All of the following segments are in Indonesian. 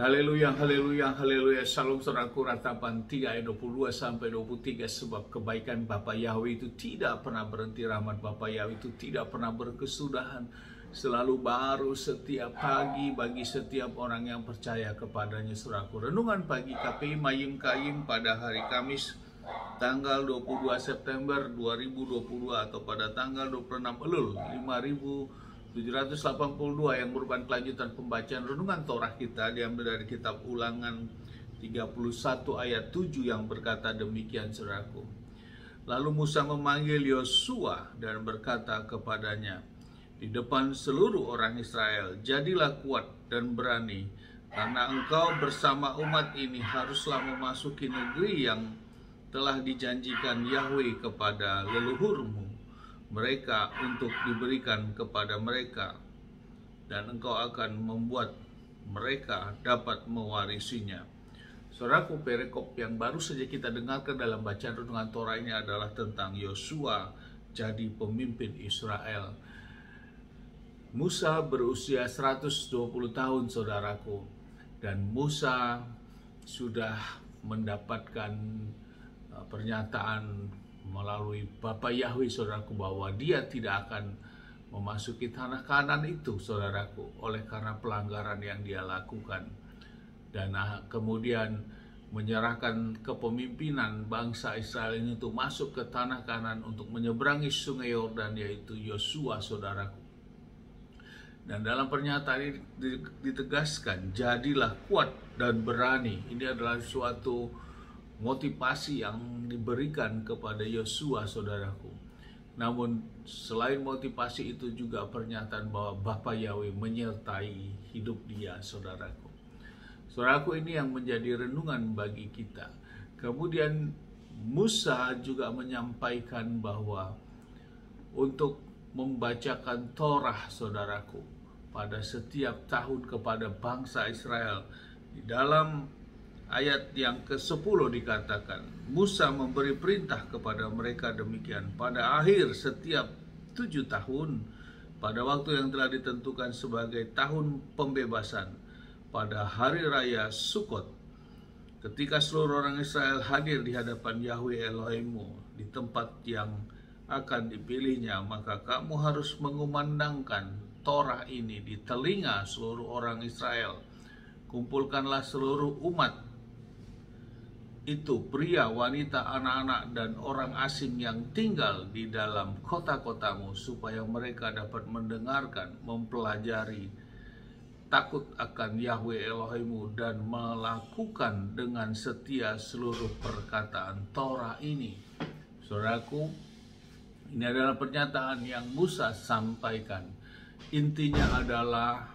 Haleluya, haleluya, haleluya. Shalom saudaraku, ratapan 3 ayat 22 sampai 23. Sebab kebaikan Bapa Yahweh itu tidak pernah berhenti, rahmat Bapa Yahweh itu tidak pernah berkesudahan, selalu baru setiap pagi bagi setiap orang yang percaya kepadanya. Saudaraku, renungan pagi KPI Mayim Kayim pada hari Kamis tanggal 22 September 2022 atau pada tanggal 26 Elul 5782 yang merupakan kelanjutan pembacaan renungan Torah kita, diambil dari kitab Ulangan 31 ayat 7 yang berkata demikian, saudaraku. Lalu Musa memanggil Yosua dan berkata kepadanya di depan seluruh orang Israel, jadilah kuat dan berani, karena engkau bersama umat ini haruslah memasuki negeri yang telah dijanjikan Yahweh kepada leluhurmu mereka untuk diberikan kepada mereka, dan engkau akan membuat mereka dapat mewarisinya. Saudaraku, perikop yang baru saja kita dengarkan dalam bacaan renungan Torah ini adalah tentang Yosua jadi pemimpin Israel. Musa berusia 120 tahun, saudaraku, dan Musa sudah mendapatkan pernyataan melalui Bapa Yahweh, saudaraku, bahwa dia tidak akan memasuki tanah Kanaan itu, saudaraku, oleh karena pelanggaran yang dia lakukan. Dan kemudian menyerahkan kepemimpinan bangsa Israel ini untuk masuk ke tanah Kanaan untuk menyeberangi sungai Yordan, yaitu Yosua, saudaraku. Dan dalam pernyataan ini ditegaskan, jadilah kuat dan berani. Ini adalah suatu motivasi yang diberikan kepada Yosua, saudaraku. Namun selain motivasi itu juga pernyataan bahwa Bapa Yahweh menyertai hidup dia, saudaraku. Saudaraku, ini yang menjadi renungan bagi kita. Kemudian Musa juga menyampaikan bahwa untuk membacakan Torah, saudaraku, pada setiap tahun kepada bangsa Israel. Di dalam ayat yang ke-10 dikatakan, Musa memberi perintah kepada mereka demikian, pada akhir setiap 7 tahun, pada waktu yang telah ditentukan sebagai tahun pembebasan, pada hari raya Sukkot, ketika seluruh orang Israel hadir di hadapan Yahweh Elohimmu di tempat yang akan dipilihnya, maka kamu harus mengumandangkan Torah ini di telinga seluruh orang Israel. Kumpulkanlah seluruh umat itu, pria, wanita, anak-anak, dan orang asing yang tinggal di dalam kota-kotamu, supaya mereka dapat mendengarkan, mempelajari, takut akan Yahweh Elohimmu, dan melakukan dengan setia seluruh perkataan Torah ini. Saudaraku, ini adalah pernyataan yang Musa sampaikan. Intinya adalah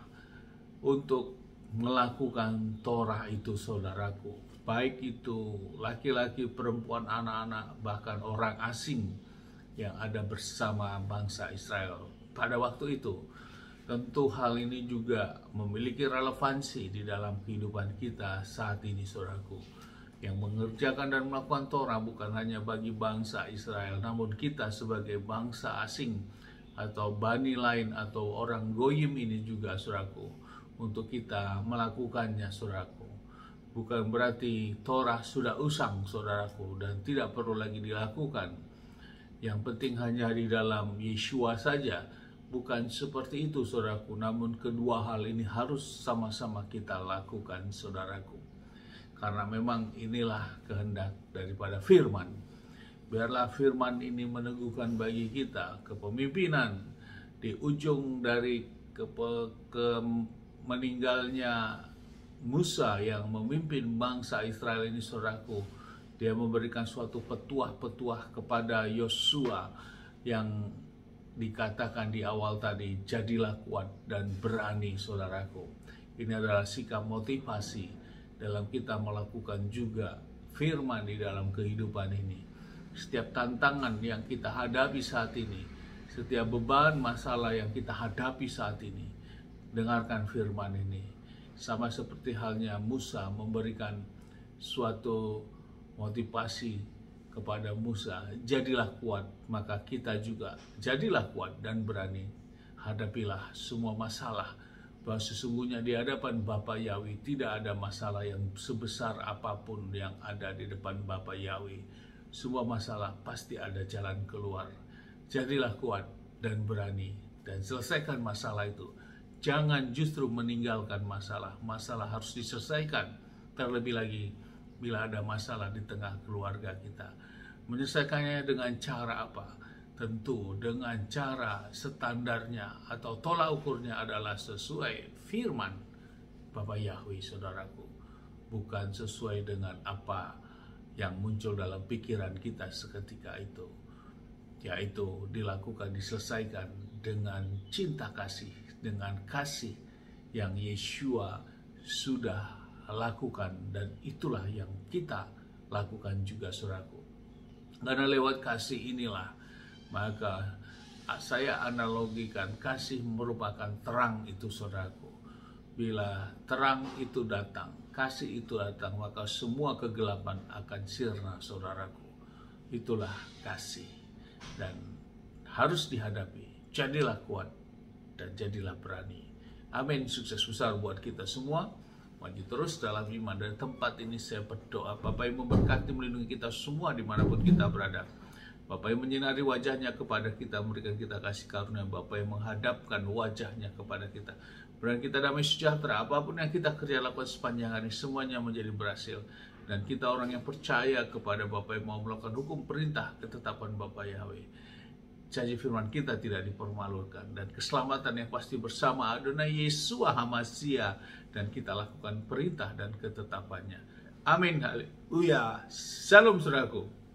untuk melakukan Torah itu, saudaraku. Baik itu laki-laki, perempuan, anak-anak, bahkan orang asing yang ada bersama bangsa Israel pada waktu itu. Tentu hal ini juga memiliki relevansi di dalam kehidupan kita saat ini, saudaraku. Yang mengerjakan dan melakukan Torah bukan hanya bagi bangsa Israel, namun kita sebagai bangsa asing atau bani lain atau orang goyim ini juga, saudaraku, untuk kita melakukannya, saudaraku. Bukan berarti Torah sudah usang, saudaraku, dan tidak perlu lagi dilakukan. Yang penting hanya di dalam Yeshua saja. Bukan seperti itu, saudaraku. Namun kedua hal ini harus sama-sama kita lakukan, saudaraku. Karena memang inilah kehendak daripada firman. Biarlah firman ini meneguhkan bagi kita kepemimpinan di ujung dari meninggalnya Musa yang memimpin bangsa Israel ini, saudaraku. Dia memberikan suatu petuah-petuah kepada Yosua yang dikatakan di awal tadi, jadilah kuat dan berani, saudaraku. Ini adalah sikap motivasi dalam kita melakukan juga firman di dalam kehidupan ini. Setiap tantangan yang kita hadapi saat ini, setiap beban masalah yang kita hadapi saat ini, dengarkan firman ini. Sama seperti halnya Musa memberikan suatu motivasi kepada Musa, jadilah kuat, maka kita juga jadilah kuat dan berani. Hadapilah semua masalah, bahwa sesungguhnya di hadapan Bapa Yahweh tidak ada masalah yang sebesar apapun yang ada di depan Bapa Yahweh. Semua masalah pasti ada jalan keluar. Jadilah kuat dan berani dan selesaikan masalah itu. Jangan justru meninggalkan masalah. Masalah harus diselesaikan. Terlebih lagi bila ada masalah di tengah keluarga kita. Menyelesaikannya dengan cara apa? Tentu dengan cara standarnya atau tolak ukurnya adalah sesuai firman Bapa Yahweh, saudaraku. Bukan sesuai dengan apa yang muncul dalam pikiran kita seketika itu. Yaitu dilakukan, diselesaikan dengan cinta kasih, dengan kasih yang Yeshua sudah lakukan, dan itulah yang kita lakukan juga, saudaraku. Karena lewat kasih inilah maka saya analogikan kasih merupakan terang itu, saudaraku. Bila terang itu datang, kasih itu datang, maka semua kegelapan akan sirna, saudaraku. Itulah kasih dan harus dihadapi. Jadilah kuat dan jadilah berani. Amin. Sukses besar buat kita semua. Maju terus dalam iman. Dan tempat ini saya berdoa, Bapa yang memberkati, melindungi kita semua dimanapun kita berada. Bapa yang menyinari wajahnya kepada kita, memberikan kita kasih karunia. Bapa yang menghadapkan wajahnya kepada kita, berikan kita damai sejahtera. Apapun yang kita kerja lakukan sepanjang hari, semuanya menjadi berhasil. Dan kita orang yang percaya kepada Bapa yang mau melakukan hukum perintah ketetapan Bapa Yahweh. Janji firman kita tidak dipermalukan, dan keselamatan yang pasti bersama Adonai Yeshua HaMashiach, dan kita lakukan perintah dan ketetapannya. Amin. Haleluya. Salam, saudaraku.